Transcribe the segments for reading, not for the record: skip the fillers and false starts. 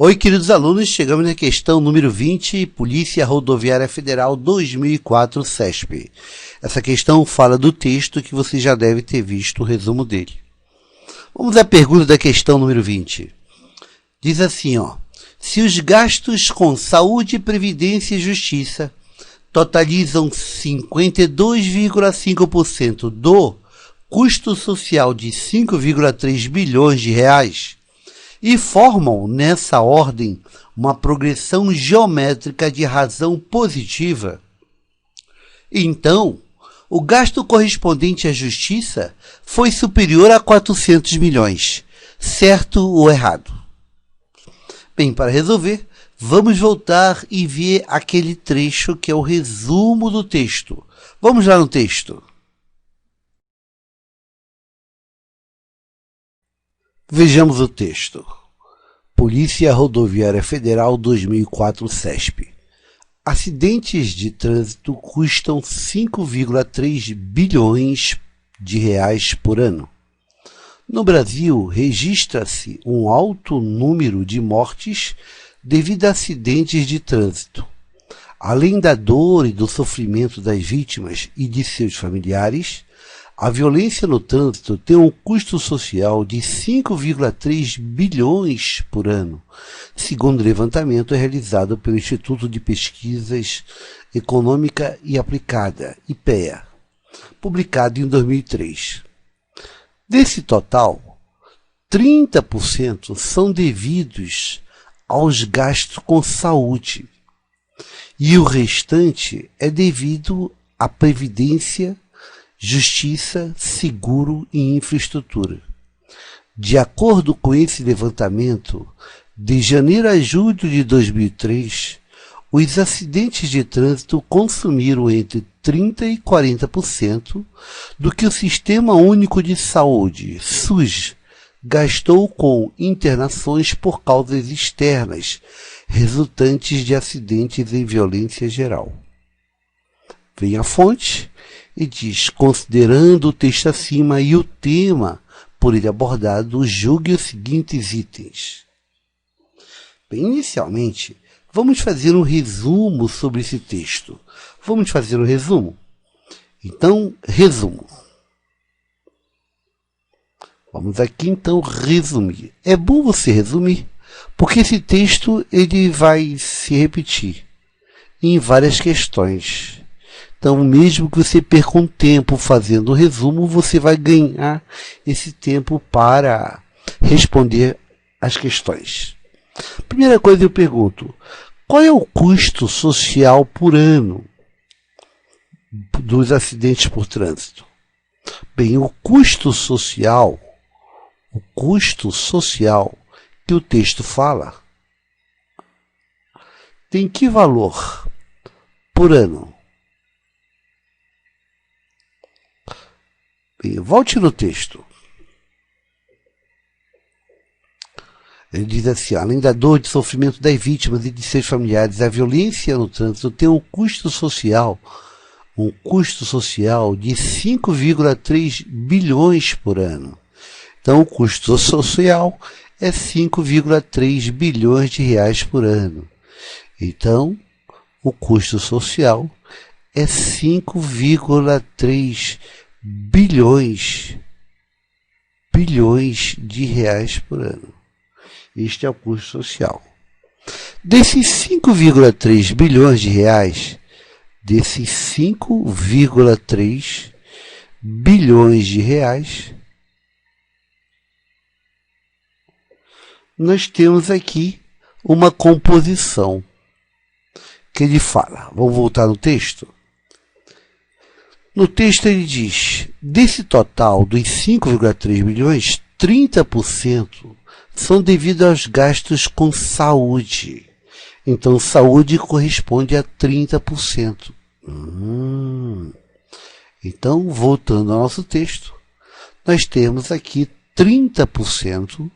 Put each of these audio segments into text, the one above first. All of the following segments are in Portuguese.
Oi, queridos alunos, chegamos na questão número 20, Polícia Rodoviária Federal 2004 CESP. Essa questão fala do texto que você já deve ter visto o resumo dele. Vamos à pergunta da questão número 20. Diz assim, se os gastos com saúde, previdência e justiça totalizam 52,5% do custo social de 5,3 bilhões de reais, e formam, nessa ordem, uma progressão geométrica de razão positiva, então, o gasto correspondente à justiça foi superior a 400 milhões, certo ou errado? Bem, para resolver, vamos voltar e ver aquele trecho que é o resumo do texto. Vamos lá no texto. Vejamos o texto. Polícia Rodoviária Federal 2004 CESP. Acidentes de trânsito custam 5,3 bilhões de reais por ano. No Brasil, registra-se um alto número de mortes devido a acidentes de trânsito. Além da dor e do sofrimento das vítimas e de seus familiares, a violência no trânsito tem um custo social de 5,3 bilhões por ano, segundo o levantamento realizado pelo Instituto de Pesquisas Econômica e Aplicada, IPEA, publicado em 2003. Desse total, 30% são devidos aos gastos com saúde, e o restante é devido à previdência, justiça, seguro e infraestrutura. De acordo com esse levantamento, de janeiro a julho de 2003, os acidentes de trânsito consumiram entre 30% e 40% do que o Sistema Único de Saúde, SUS, gastou com internações por causas externas, resultantes de acidentes em violência geral. Vem a fonte e diz, considerando o texto acima e o tema por ele abordado, julgue os seguintes itens. Bem, inicialmente, vamos fazer um resumo sobre esse texto. Vamos fazer um resumo? Então, resumo. Vamos aqui, então, resumir. É bom você resumir, porque esse texto ele vai se repetir em várias questões. Então, mesmo que você perca um tempo fazendo o resumo, você vai ganhar esse tempo para responder as questões. Primeira coisa eu pergunto, qual é o custo social por ano dos acidentes por trânsito? Bem, o custo social que o texto fala, tem que valor por ano? Bem, volte no texto. Ele diz assim, além da dor e sofrimento das vítimas e de seus familiares, a violência no trânsito tem um custo social de 5,3 bilhões por ano. Então, o custo social é 5,3 bilhões de reais por ano. Então, o custo social é 5,3 bilhões de reais por ano. Este é o custo social. Desses 5,3 bilhões de reais, nós temos aqui uma composição que ele fala. Vamos voltar no texto? No texto ele diz, desse total dos 5,3 bilhões, 30% são devidos aos gastos com saúde. Então, saúde corresponde a 30%. Então, voltando ao nosso texto, nós temos aqui 30%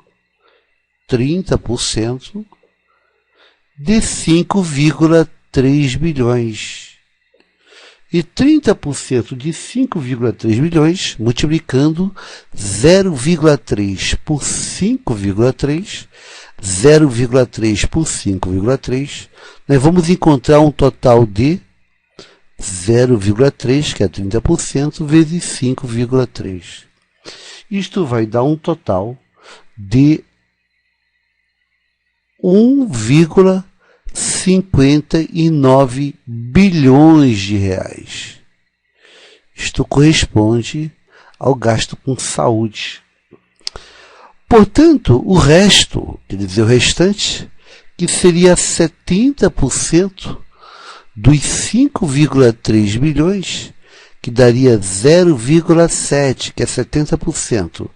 de 5,3 bilhões. E 30% de 5,3 bilhões, multiplicando 0,3 por 5,3, 0,3 por 5,3, nós vamos encontrar um total de 0,3, que é 30%, vezes 5,3. Isto vai dar um total de 1,59 bilhões de reais. Isto corresponde ao gasto com saúde. Portanto, o resto, quer dizer, o restante, que seria 70% dos 5,3 bilhões, que daria 0,7, que é 70%,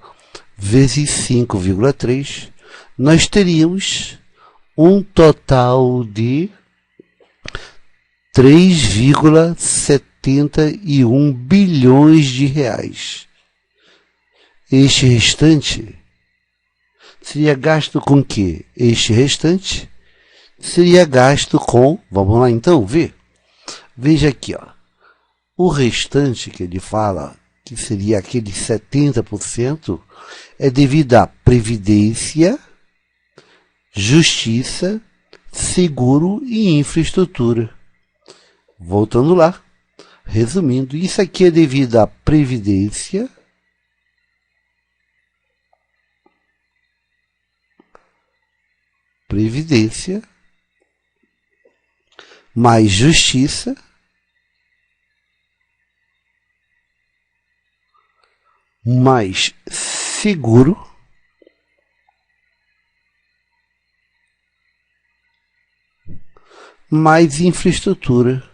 vezes 5,3, nós teríamos um total de 3,71 bilhões de reais. Este restante seria gasto com quê? Este restante seria gasto com, vamos lá então ver. Veja aqui, ó. O restante que ele fala, que seria aquele 70%, é devido à previdência, justiça, seguro e infraestrutura. Voltando lá, resumindo, isso aqui é devido à previdência, mais justiça, mais seguro, mais infraestrutura.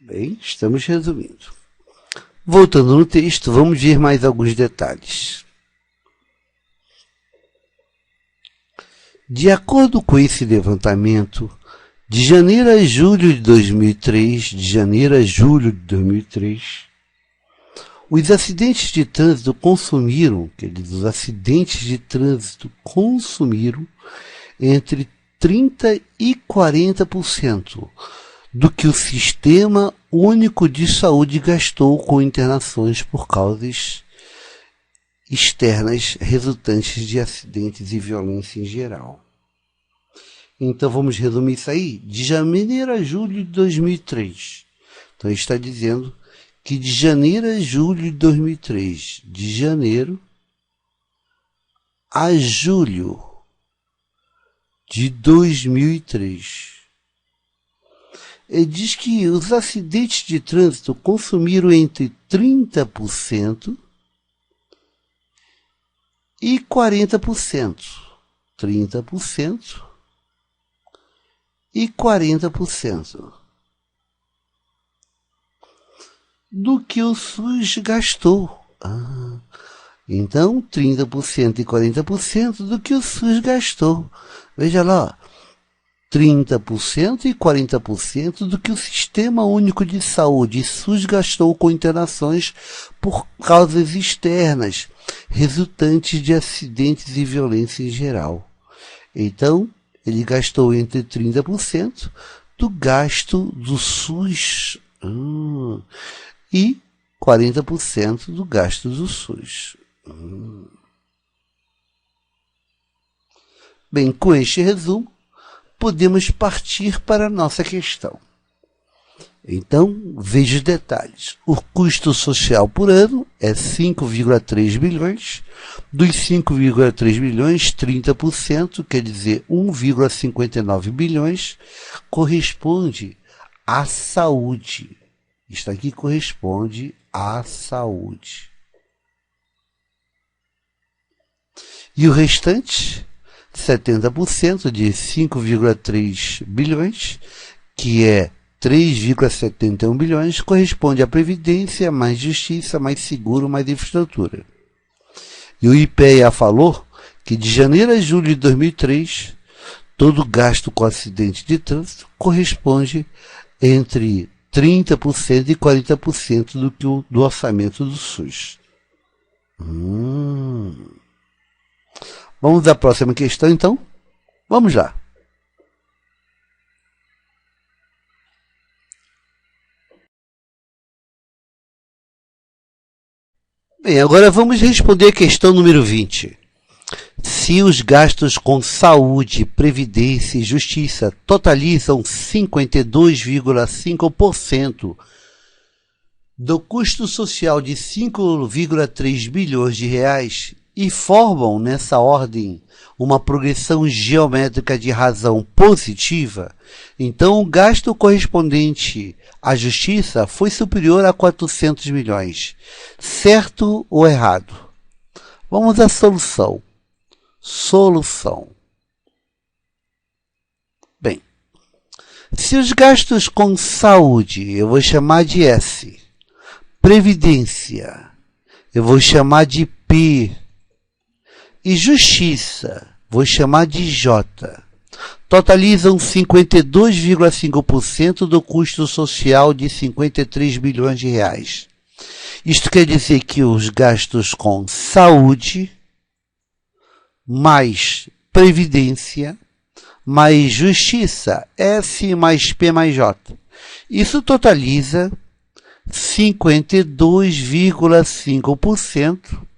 Bem, estamos resumindo. Voltando no texto, vamos ver mais alguns detalhes. De acordo com esse levantamento, de janeiro a julho de 2003, os acidentes de trânsito consumiram entre 30% e 40% do que o Sistema Único de Saúde gastou com internações por causas externas resultantes de acidentes e violência em geral. Então vamos resumir isso aí. De janeiro a julho de 2003. Então ele está dizendo que de janeiro a julho de 2003, de janeiro a julho de 2003, ele diz que os acidentes de trânsito consumiram entre 30% e 40%. 30% e 40% do que o SUS gastou. Então, 30% e 40% do que o SUS gastou. Veja lá, 30% e 40% do que o Sistema Único de Saúde, SUS, gastou com internações por causas externas, resultantes de acidentes e violência em geral. Então, ele gastou entre 30% do gasto do SUS e 40% do gasto do SUS. Bem, com este resumo, podemos partir para a nossa questão. Então, veja os detalhes. O custo social por ano é 5,3 bilhões. Dos 5,3 bilhões, 30%, quer dizer 1,59 bilhões, corresponde à saúde. Isto aqui corresponde à saúde. E o restante, 70% de 5,3 bilhões, que é 3,71 bilhões, corresponde à previdência, mais justiça, mais seguro, mais infraestrutura. E o IPEA falou que de janeiro a julho de 2003, todo gasto com acidente de trânsito corresponde entre 30% e 40% do orçamento do SUS. Vamos à próxima questão, então? Vamos lá. Bem, agora vamos responder a questão número 20. Se os gastos com saúde, previdência e justiça totalizam 52,5% do custo social de 5,3 bilhões de reais e formam, nessa ordem, uma progressão geométrica de razão positiva, então o gasto correspondente à justiça foi superior a 400 milhões. Certo ou errado? Vamos à solução. Bem, se os gastos com saúde, eu vou chamar de S, previdência, eu vou chamar de P, e justiça, vou chamar de J, totalizam 52,5% do custo social de 53 bilhões de reais. Isto quer dizer que os gastos com saúde, mais previdência, mais justiça, S mais P mais J. Isso totaliza 52,5%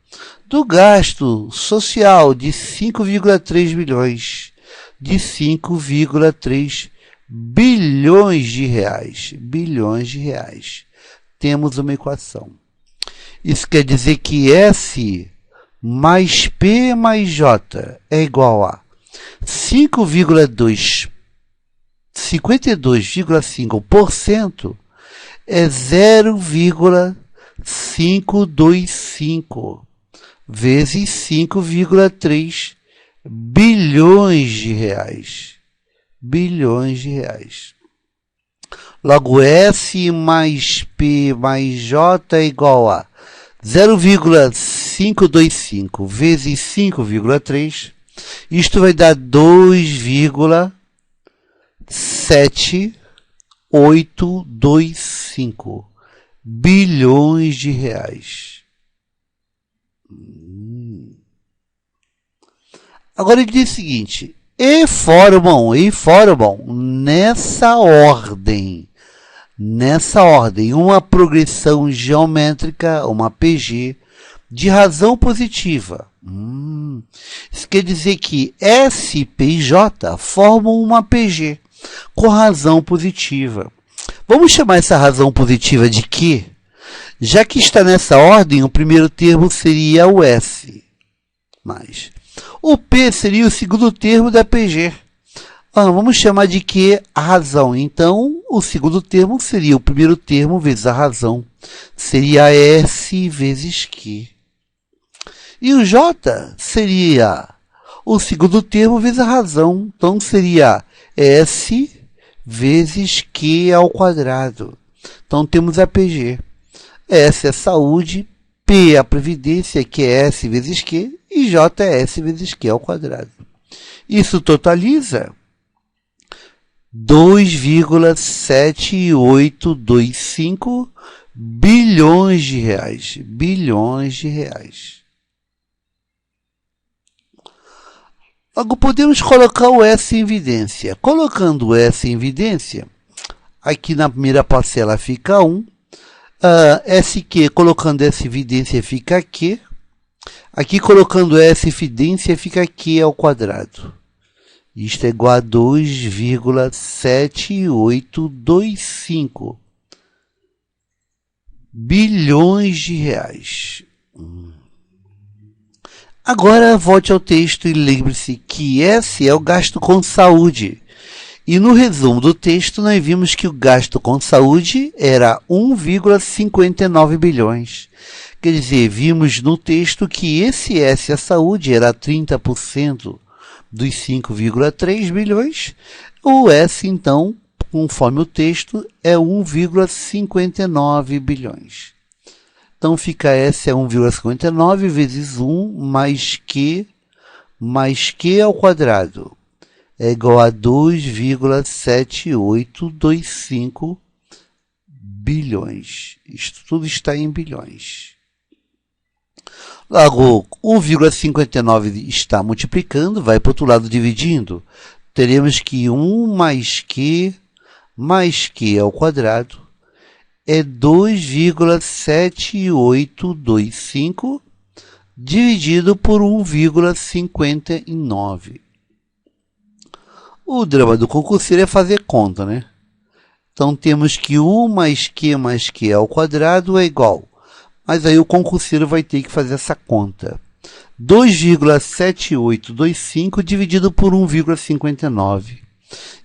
do gasto social de 5,3 bilhões, de 5,3 bilhões de reais. Bilhões de reais. Temos uma equação. Isso quer dizer que S mais P mais J é igual a 52,5% é 0,525 vezes 5,3 bilhões de reais. Bilhões de reais. Logo, S mais P mais J é igual a 0,525 vezes 5,3. Isto vai dar 2,7825 bilhões de reais. Agora ele diz o seguinte: e formam nessa ordem, uma progressão geométrica, uma PG, de razão positiva. Isso quer dizer que S, P e J formam uma PG com razão positiva. Vamos chamar essa razão positiva de quê? Já que está nessa ordem, o primeiro termo seria o S. Mas o P seria o segundo termo da PG. Vamos chamar de Q a razão. Então, o segundo termo seria o primeiro termo vezes a razão. Seria S vezes Q. E o J seria o segundo termo vezes a razão. Então, seria S vezes Q ao quadrado. Então, temos a PG. S é saúde, P é a previdência, que é S vezes Q, e J é S vezes Q ao quadrado. Isso totaliza 2,7825 bilhões de reais. Bilhões de reais. Logo, podemos colocar o S em evidência. Colocando o S em evidência, aqui na primeira parcela fica 1. SQ, colocando S evidência, fica Q. Aqui, colocando S evidência, fica Q ao quadrado. Isto é igual a 2,7825 bilhões de reais. Agora, volte ao texto e lembre-se que S é o gasto com saúde. E no resumo do texto, nós vimos que o gasto com saúde era 1,59 bilhões. Quer dizer, vimos no texto que esse S, a saúde, era 30% dos 5,3 bilhões. O S, então, conforme o texto, é 1,59 bilhões. Então, fica S é 1,59 vezes 1 mais Q ao quadrado. É igual a 2,7825 bilhões. Isto tudo está em bilhões. Logo, 1,59 está multiplicando, vai para o outro lado dividindo. Teremos que 1 mais Q ao quadrado é 2,7825 dividido por 1,59. O drama do concurseiro é fazer conta, né? Então temos que 1 mais Q ao quadrado é igual. Mas aí o concurseiro vai ter que fazer essa conta. 2,7825 dividido por 1,59.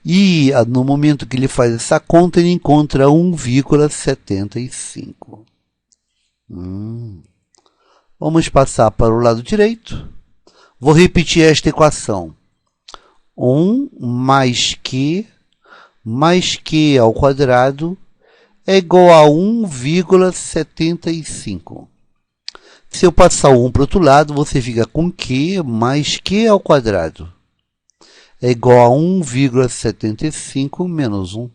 E no momento que ele faz essa conta, ele encontra 1,75. Vamos passar para o lado direito. Vou repetir esta equação. 1 mais Q ao quadrado é igual a 1,75. Se eu passar o 1 para o outro lado, você fica com Q mais Q ao quadrado. É igual a 1,75 menos 1.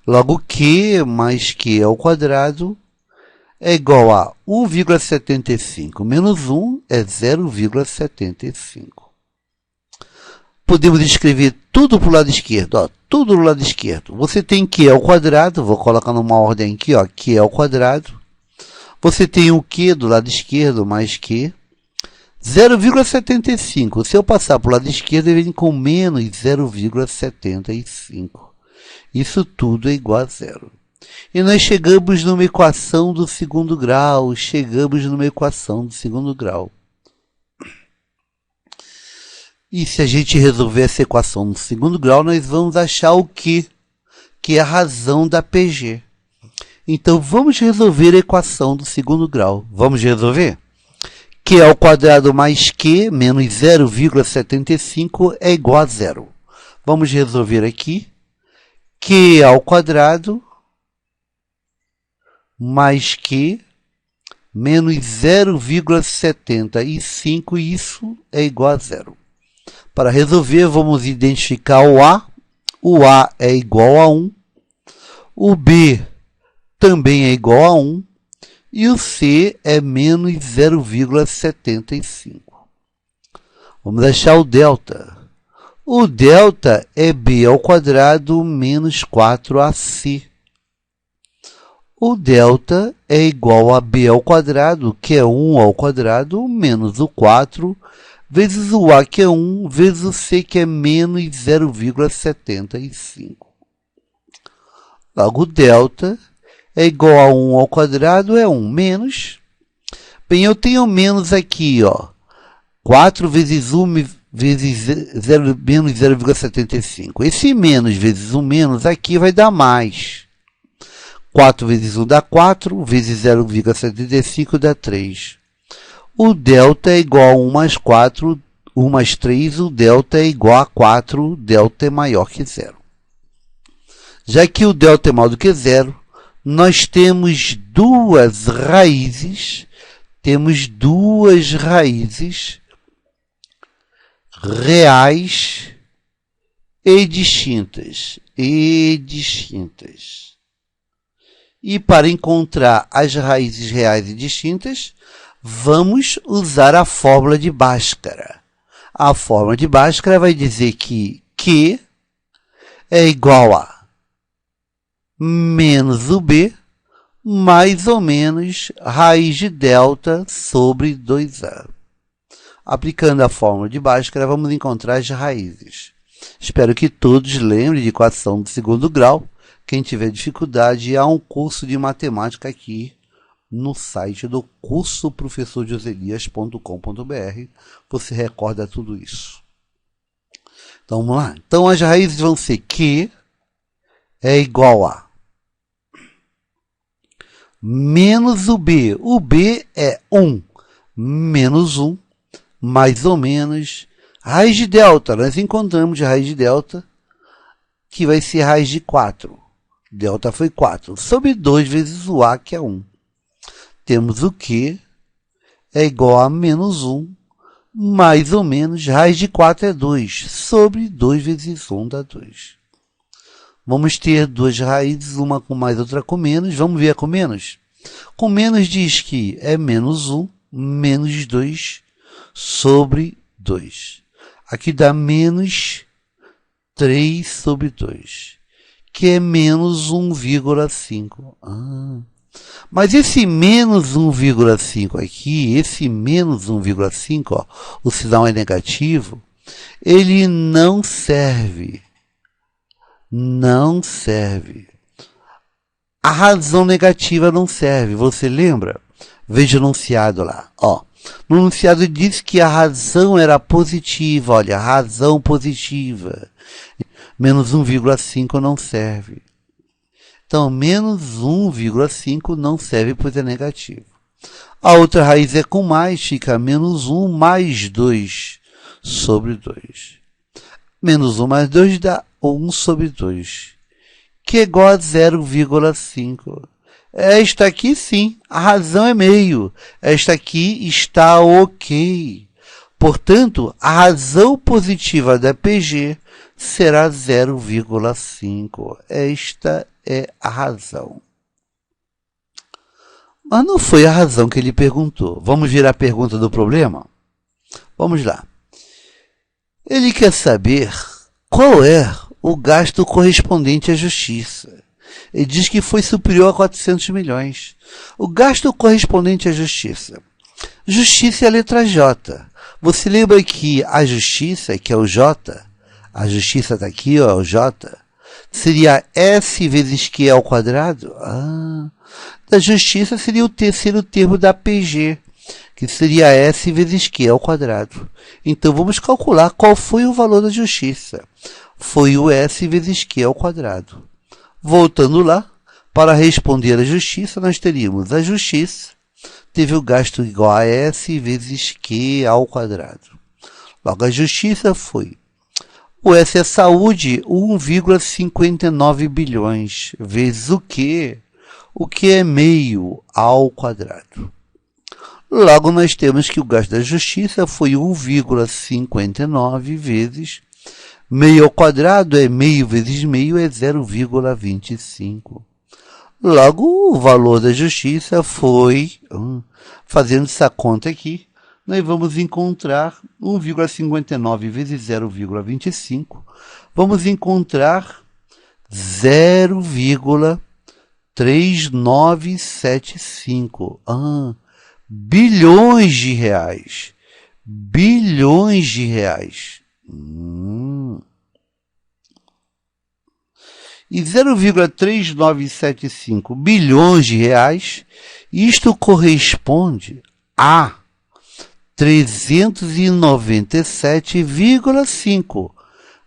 Logo, Q mais Q ao quadrado é igual a 1,75 menos 1 é 0,75. Podemos escrever tudo para o lado esquerdo. Ó, tudo no lado esquerdo. Você tem Q ao quadrado. Vou colocar numa ordem aqui. Ó, Q ao quadrado. Você tem o Q do lado esquerdo mais Q. 0,75. Se eu passar para o lado esquerdo, ele vem com menos 0,75. Isso tudo é igual a zero. E nós chegamos numa equação do segundo grau. E se a gente resolver essa equação no segundo grau, nós vamos achar o Q, que é a razão da PG. Então, vamos resolver a equação do segundo grau. Vamos resolver? Q ao quadrado mais Q menos 0,75 é igual a zero. Vamos resolver aqui. Q ao quadrado mais Q menos 0,75, isso é igual a zero. Para resolver, vamos identificar o A. O A é igual a 1. O B também é igual a 1. E o C é menos 0,75. Vamos achar o delta. O delta é B ao quadrado menos 4AC. O delta é igual a B ao quadrado, que é 1 ao quadrado, menos o 4, vezes o A, que é 1, vezes o C, que é menos 0,75. Logo, o delta é igual a 1 ao quadrado, é 1, menos. Bem, eu tenho menos aqui, ó. 4 vezes 1 vezes 0, menos 0,75. Esse menos vezes 1 menos aqui vai dar mais. 4 vezes 1 dá 4, vezes 0,75 dá 3. O delta é igual a 1 mais 4, 1 mais 3, o delta é igual a 4, o delta é maior que 0. Já que o delta é maior do que 0, nós temos duas raízes reais e distintas. E para encontrar as raízes reais e distintas, vamos usar a fórmula de Bhaskara. A fórmula de Bhaskara vai dizer que Q é igual a menos o B, mais ou menos raiz de delta sobre 2A. Aplicando a fórmula de Bhaskara, vamos encontrar as raízes. Espero que todos lembrem de equação do segundo grau. Quem tiver dificuldade, há um curso de matemática aqui no site do curso professorjoselias.com.br. Você recorda tudo isso. Então, vamos lá. Então, as raízes vão ser Q é igual a menos o B. O B é 1 menos 1, mais ou menos raiz de delta. Nós encontramos raiz de delta, que vai ser raiz de 4. Delta foi 4, sobre 2 vezes o A, que é 1. Temos o Q é igual a menos 1, mais ou menos, raiz de 4 é 2, sobre 2 vezes 1 dá 2. Vamos ter duas raízes, uma com mais, outra com menos. Vamos ver a com menos? Com menos diz que é menos 1, menos 2, sobre 2. Aqui dá menos 3 sobre 2. que é menos 1,5. Mas esse menos 1,5 aqui, esse menos 1,5, ó, o sinal é negativo, ele não serve. Não serve. A razão negativa não serve, você lembra? Veja o enunciado lá, ó. No enunciado diz que a razão era positiva, olha, razão positiva. Menos 1,5 não serve. Então, menos 1,5 não serve, pois é negativo. A outra raiz é com mais, fica menos 1 mais 2 sobre 2. Menos 1 mais 2 dá 1 sobre 2, que é igual a 0,5. Esta aqui, sim, a razão é meio. Esta aqui está ok. Portanto, a razão positiva da PG será 0,5. Esta é a razão. Mas não foi a razão que ele perguntou. Vamos ver a pergunta do problema? Vamos lá. Ele quer saber qual é o gasto correspondente à justiça. Ele diz que foi superior a 400 milhões. O gasto correspondente à justiça. Justiça é a letra J. Você lembra que a justiça, que é o J, a justiça está aqui, ó, o J, seria S vezes Q ao quadrado? Da justiça seria o terceiro termo da PG, que seria S vezes Q ao quadrado. Então, vamos calcular qual foi o valor da justiça. Foi o S vezes Q ao quadrado. Voltando lá, para responder à justiça, nós teríamos a justiça, teve o gasto igual a S vezes Q ao quadrado. Logo, a justiça foi, o S é saúde, 1,59 bilhões, vezes o que é meio ao quadrado. Logo, nós temos que o gasto da justiça foi 1,59 vezes meio ao quadrado, é meio vezes meio, é 0,25. Logo, o valor da justiça foi, fazendo essa conta aqui, nós vamos encontrar 1,59 vezes 0,25, vamos encontrar 0,3975 bilhões de reais. Bilhões de reais. E 0,3975 bilhões de reais, isto corresponde a 397,5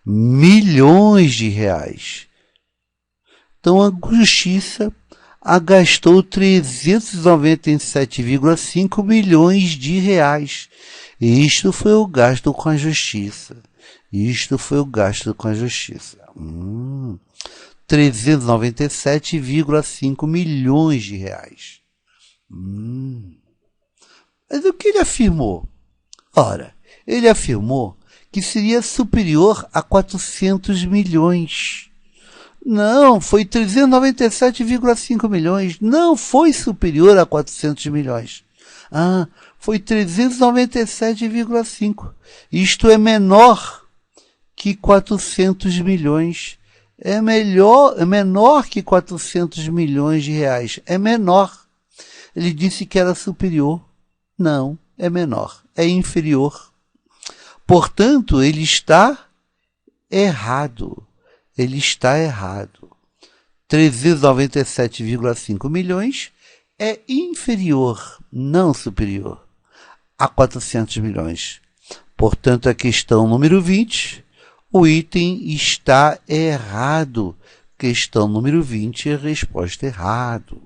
milhões de reais. Então, a justiça gastou 397,5 milhões de reais. Isto foi o gasto com a justiça. Isto foi o gasto com a justiça. 397,5 milhões de reais. Mas o que ele afirmou? Ora, ele afirmou que seria superior a 400 milhões. Não, foi 397,5 milhões. Não foi superior a 400 milhões. Foi 397,5. Isto é menor que 400 milhões. É menor que 400 milhões de reais. É menor. Ele disse que era superior. Não, é menor. É inferior. Portanto, ele está errado. Ele está errado. 397,5 milhões é inferior, não superior, a 400 milhões. Portanto, a questão número 20, o item está errado. Questão número 20, resposta errado.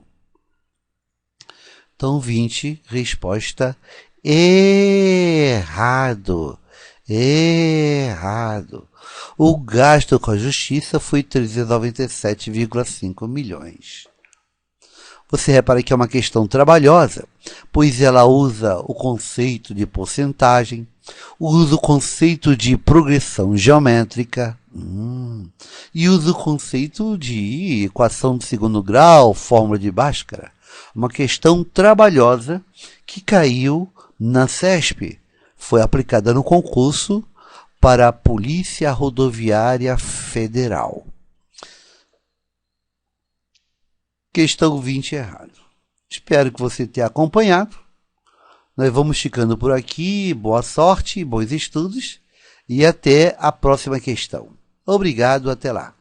Então, 20, resposta errado. Errado. O gasto com a justiça foi 397,5 milhões. Você repara que é uma questão trabalhosa, pois ela usa o conceito de porcentagem, usa o conceito de progressão geométrica, e usa o conceito de equação de segundo grau, fórmula de Bhaskara. Uma questão trabalhosa que caiu na CESP. Foi aplicada no concurso para a Polícia Rodoviária Federal. questão 20 errado. Espero que você tenha acompanhado. Nós vamos ficando por aqui. Boa sorte, bons estudos e até a próxima questão. Obrigado, até lá.